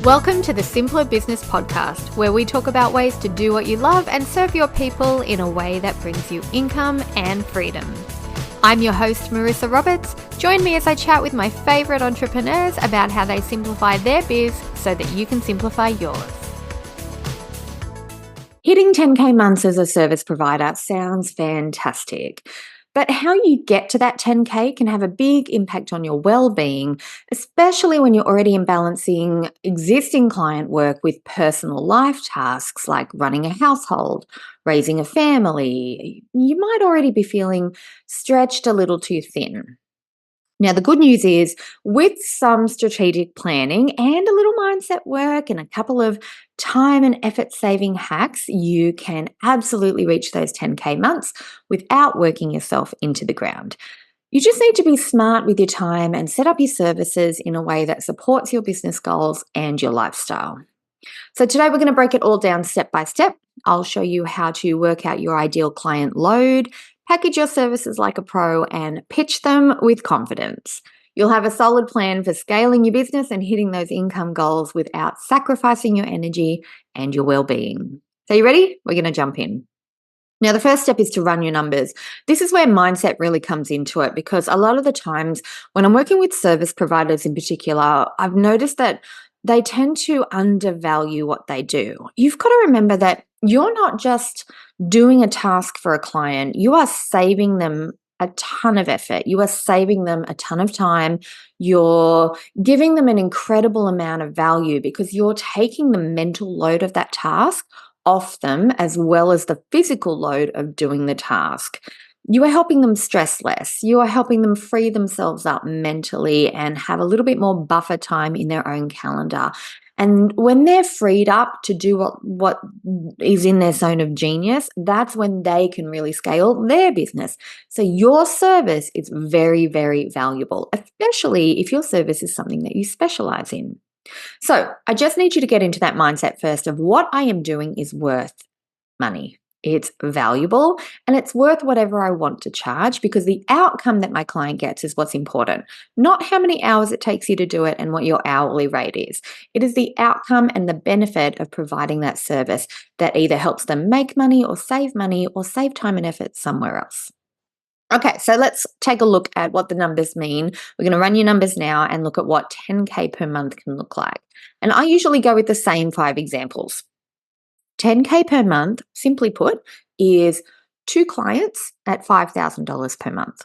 Welcome to the Simpler Business Podcast, where we talk about ways to do what you love and serve your people in a way that brings you income and freedom. I'm your host, Marissa Roberts. Join me as I chat with my favourite entrepreneurs about how they simplify their biz so that you can simplify yours. Hitting 10K months as a service provider sounds fantastic. But how you get to that 10K can have a big impact on your well-being, especially when you're already imbalancing existing client work with personal life tasks like running a household, raising a family. You might already be feeling stretched a little too thin. Now, the good news is with some strategic planning and a little mindset work and a couple of time and effort saving hacks, you can absolutely reach those 10K months without working yourself into the ground. You just need to be smart with your time and set up your services in a way that supports your business goals and your lifestyle. So today we're going to break it all down step by step. I'll show you how to work out your ideal client load, package your services like a pro, and pitch them with confidence. You'll have a solid plan for scaling your business and hitting those income goals without sacrificing your energy and your well-being. So you ready? We're going to jump in. Now, the first step is to run your numbers. This is where mindset really comes into it, because a lot of the times when I'm working with service providers in particular, I've noticed that they tend to undervalue what they do. You've got to remember that you're not just doing a task for a client, you are saving them a ton of effort. You are saving them a ton of time. You're giving them an incredible amount of value because you're taking the mental load of that task off them as well as the physical load of doing the task. You are helping them stress less. You are helping them free themselves up mentally and have a little bit more buffer time in their own calendar. And when they're freed up to do what is in their zone of genius, that's when they can really scale their business. So your service is very, very valuable, especially if your service is something that you specialize in. So I just need you to get into that mindset first of what I am doing is worth money. It's valuable and it's worth whatever I want to charge, because the outcome that my client gets is what's important, not how many hours it takes you to do it and what your hourly rate is. It is the outcome and the benefit of providing that service that either helps them make money or save time and effort somewhere else. Okay, so let's take a look at what the numbers mean. We're going to run your numbers now and look at what 10K per month can look like. And I usually go with the same 5 examples. 10K per month, simply put, is 2 clients at $5,000 per month,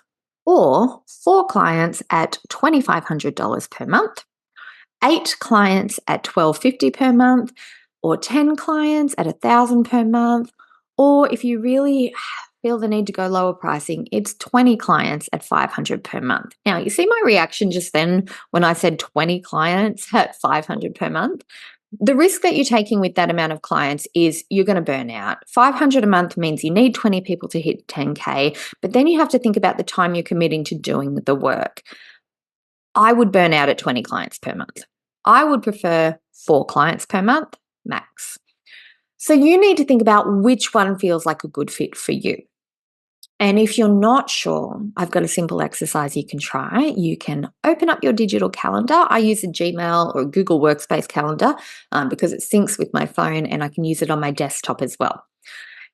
or 4 clients at $2,500 per month, 8 clients at $1,250 per month, or 10 clients at $1,000 per month, or if you really feel the need to go lower pricing, it's 20 clients at $500 per month. Now, you see my reaction just then when I said 20 clients at $500 per month? The risk that you're taking with that amount of clients is you're going to burn out. $500 a month means you need 20 people to hit 10K, but then you have to think about the time you're committing to doing the work. I would burn out at 20 clients per month. I would prefer 4 clients per month max. So you need to think about which one feels like a good fit for you. And if you're not sure, I've got a simple exercise you can try. You can open up your digital calendar. I use a Gmail or a Google Workspace calendar because it syncs with my phone and I can use it on my desktop as well.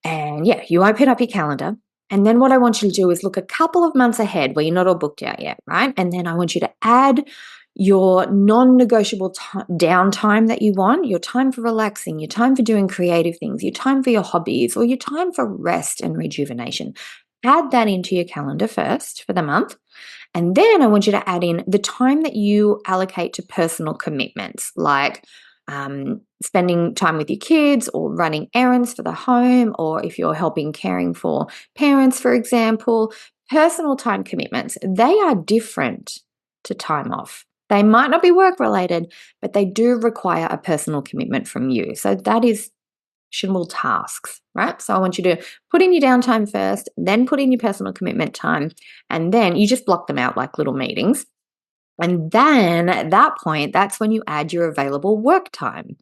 And yeah, you open up your calendar. And then what I want you to do is look a couple of months ahead where you're not all booked out yet, right? And then I want you to add your non-negotiable downtime that you want, your time for relaxing, your time for doing creative things, your time for your hobbies, or your time for rest and rejuvenation. Add that into your calendar first for the month. And then I want you to add in the time that you allocate to personal commitments, like spending time with your kids or running errands for the home, or if you're helping caring for parents, for example. Personal time commitments, they are different to time off. They might not be work related, but they do require a personal commitment from you. So that is actionable tasks, right? So I want you to put in your downtime first, then put in your personal commitment time, and then you just block them out like little meetings. And then at that point, that's when you add your available work time.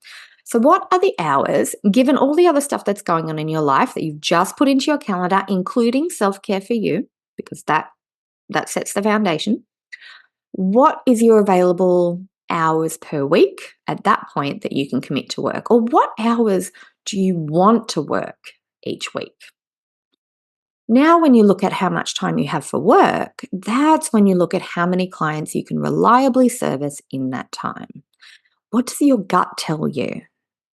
So what are the hours, given all the other stuff that's going on in your life that you've just put into your calendar, including self-care for you, because that sets the foundation. What is your available hours per week at that point that you can commit to work? Or what hours do you want to work each week? Now, when you look at how much time you have for work, that's when you look at how many clients you can reliably service in that time. What does your gut tell you?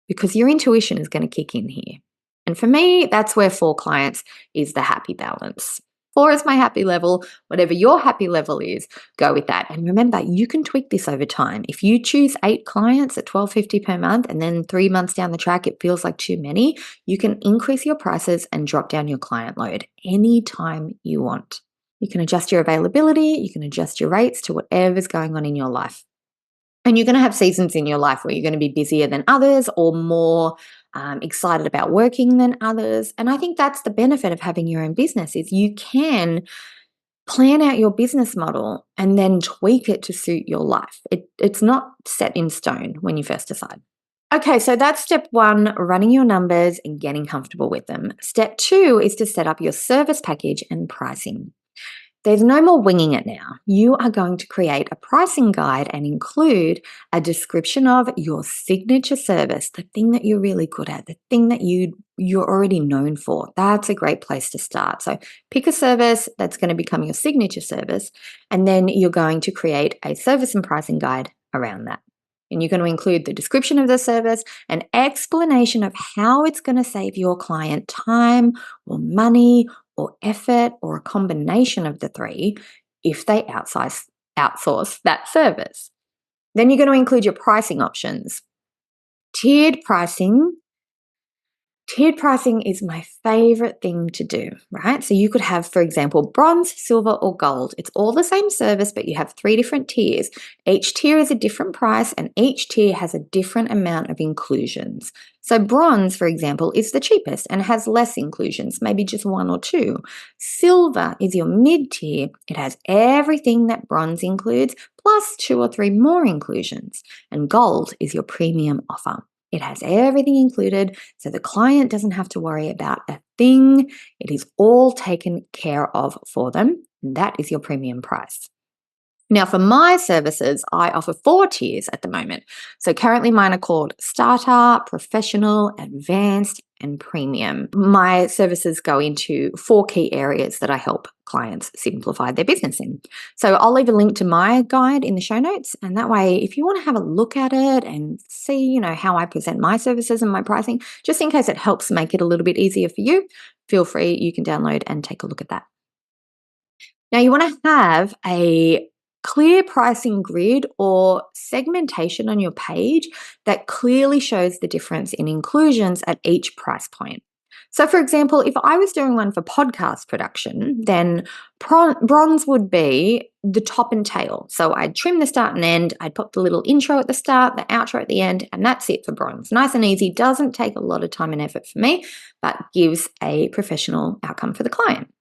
Because your intuition is going to kick in here. And for me, that's where 4 clients is the happy balance. 4 is my happy level. Whatever your happy level is, go with that. And remember, you can tweak this over time. If you choose 8 clients at $12.50 per month and then 3 months down the track, it feels like too many, you can increase your prices and drop down your client load anytime you want. You can adjust your availability, you can adjust your rates to whatever's going on in your life. And you're going to have seasons in your life where you're going to be busier than others or more excited about working than others. And I think that's the benefit of having your own business is you can plan out your business model and then tweak it to suit your life. It's not set in stone when you first decide. Okay, so that's step 1, running your numbers and getting comfortable with them. Step 2 is to set up your service package and pricing. There's no more winging it now. You are going to create a pricing guide and include a description of your signature service, the thing that you're really good at, the thing that you're already known for. That's a great place to start. So pick a service that's going to become your signature service, and then you're going to create a service and pricing guide around that. And you're going to include the description of the service, an explanation of how it's going to save your client time or money or effort or a combination of the 3 if they outsource that service. Then you're going to include your pricing options. Tiered pricing is my favorite thing to do, right? So you could have, for example, bronze, silver, or gold. It's all the same service, but you have 3 different tiers. Each tier is a different price, and each tier has a different amount of inclusions. So bronze, for example, is the cheapest and has less inclusions, maybe just 1 or 2. Silver is your mid-tier. It has everything that bronze includes, plus 2 or 3 more inclusions. And gold is your premium offer. It has everything included, so the client doesn't have to worry about a thing. It is all taken care of for them, and that is your premium price. Now, for my services, I offer 4 tiers at the moment. So currently mine are called Starter, Professional, Advanced, and Premium. My services go into 4 key areas that I help clients simplify their business in. So I'll leave a link to my guide in the show notes. And that way, if you want to have a look at it and see, how I present my services and my pricing, just in case it helps make it a little bit easier for you, feel free, you can download and take a look at that. Now, you want to have a clear pricing grid or segmentation on your page that clearly shows the difference in inclusions at each price point. So, for example, if I was doing one for podcast production, then bronze would be the top and tail. So I'd trim the start and end, I'd put the little intro at the start, the outro at the end, and that's it for bronze. Nice and easy, doesn't take a lot of time and effort for me, but gives a professional outcome for the client.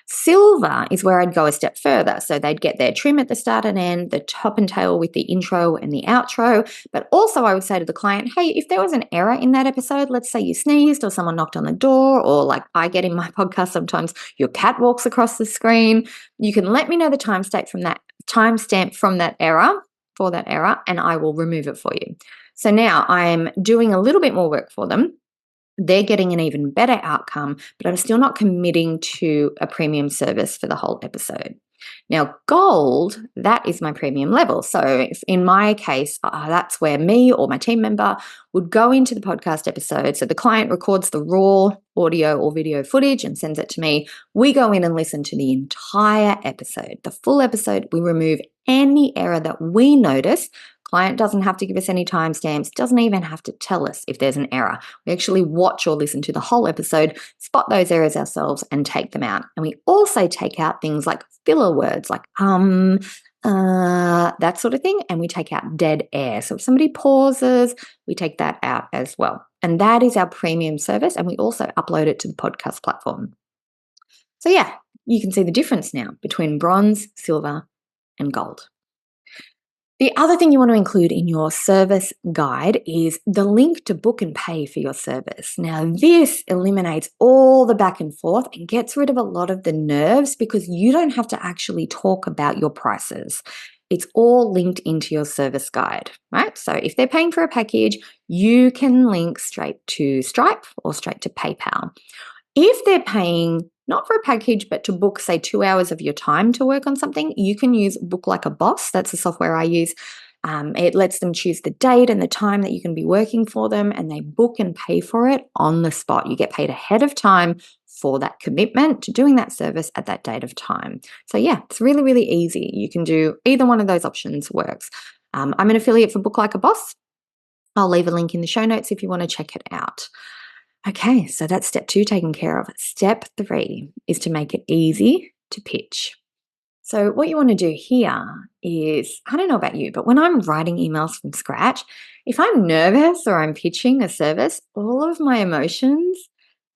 Silver is where I'd go a step further. So they'd get their trim at the start and end, the top and tail with the intro and the outro. But also I would say to the client, hey, if there was an error in that episode, let's say you sneezed or someone knocked on the door, or like I get in my podcast sometimes, your cat walks across the screen, you can let me know the timestamp from that error, and I will remove it for you. So now I'm doing a little bit more work for them. They're getting an even better outcome, but I'm still not committing to a premium service for the whole episode. Now, gold, that is my premium level. So if in my case, that's where me or my team member would go into the podcast episode. So the client records the raw audio or video footage and sends it to me. We go in and listen to the entire episode, the full episode. We remove any error that we notice. Client doesn't have to give us any timestamps, doesn't even have to tell us if there's an error. We actually watch or listen to the whole episode, spot those errors ourselves, and take them out. And we also take out things like filler words like that sort of thing, and we take out dead air. So if somebody pauses, we take that out as well. And that is our premium service, and we also upload it to the podcast platform. So yeah, you can see the difference now between bronze, silver, and gold. The other thing you want to include in your service guide is the link to book and pay for your service. Now, this eliminates all the back and forth and gets rid of a lot of the nerves because you don't have to actually talk about your prices. it's all linked into your service guide, right? So if they're paying for a package, you can link straight to Stripe or straight to PayPal. If they're paying not for a package, but to book, say, 2 hours of your time to work on something, you can use Book Like a Boss. That's the software I use. It lets them choose the date and the time that you can be working for them, and they book and pay for it on the spot. You get paid ahead of time for that commitment to doing that service at that date of time. So yeah, it's really, really easy. You can do either one of those options works. I'm an affiliate for Book Like a Boss. I'll leave a link in the show notes if you want to check it out. Okay, so that's step 2 taken care of. Step 3 is to make it easy to pitch. So what you want to do here is, I don't know about you, but when I'm writing emails from scratch, if I'm nervous or I'm pitching a service, all of my emotions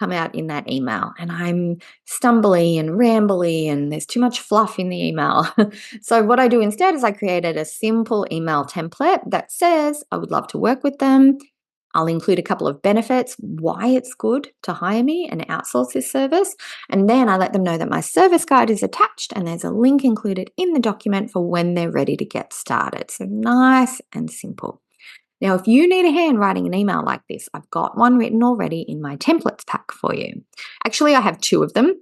come out in that email and I'm stumbly and rambly and there's too much fluff in the email. So what I do instead is I created a simple email template that says, I would love to work with them. I'll include a couple of benefits, why it's good to hire me and outsource this service. And then I let them know that my service guide is attached and there's a link included in the document for when they're ready to get started. So nice and simple. Now, if you need a hand writing an email like this, I've got one written already in my templates pack for you. Actually, I have 2 of them.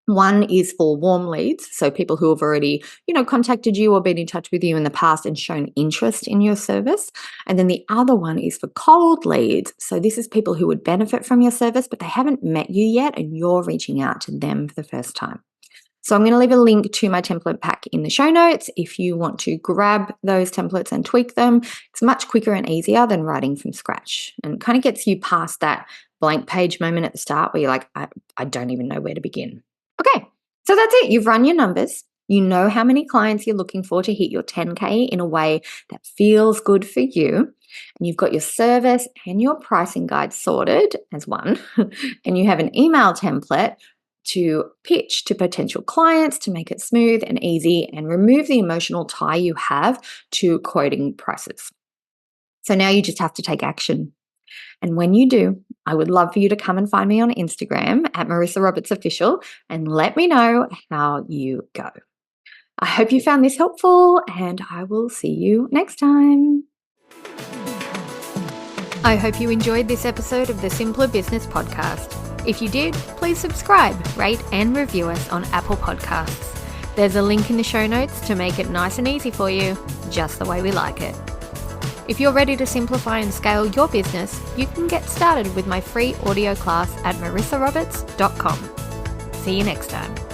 One is for warm leads, so people who have already, contacted you or been in touch with you in the past and shown interest in your service. And then the other one is for cold leads. So this is people who would benefit from your service, but they haven't met you yet and you're reaching out to them for the first time. So I'm going to leave a link to my template pack in the show notes. If you want to grab those templates and tweak them, it's much quicker and easier than writing from scratch, and kind of gets you past that blank page moment at the start where you're like, I don't even know where to begin. Okay, so that's it. You've run your numbers. You know how many clients you're looking for to hit your 10K in a way that feels good for you. And you've got your service and your pricing guide sorted as one. And you have an email template to pitch to potential clients to make it smooth and easy and remove the emotional tie you have to quoting prices. So now you just have to take action. And when you do, I would love for you to come and find me on Instagram at Marissa Roberts Official and let me know how you go. I hope you found this helpful and I will see you next time. I hope you enjoyed this episode of the Simpler Business Podcast. If you did, please subscribe, rate and review us on Apple Podcasts. There's a link in the show notes to make it nice and easy for you, just the way we like it. If you're ready to simplify and scale your business, you can get started with my free audio class at marissaroberts.com. See you next time.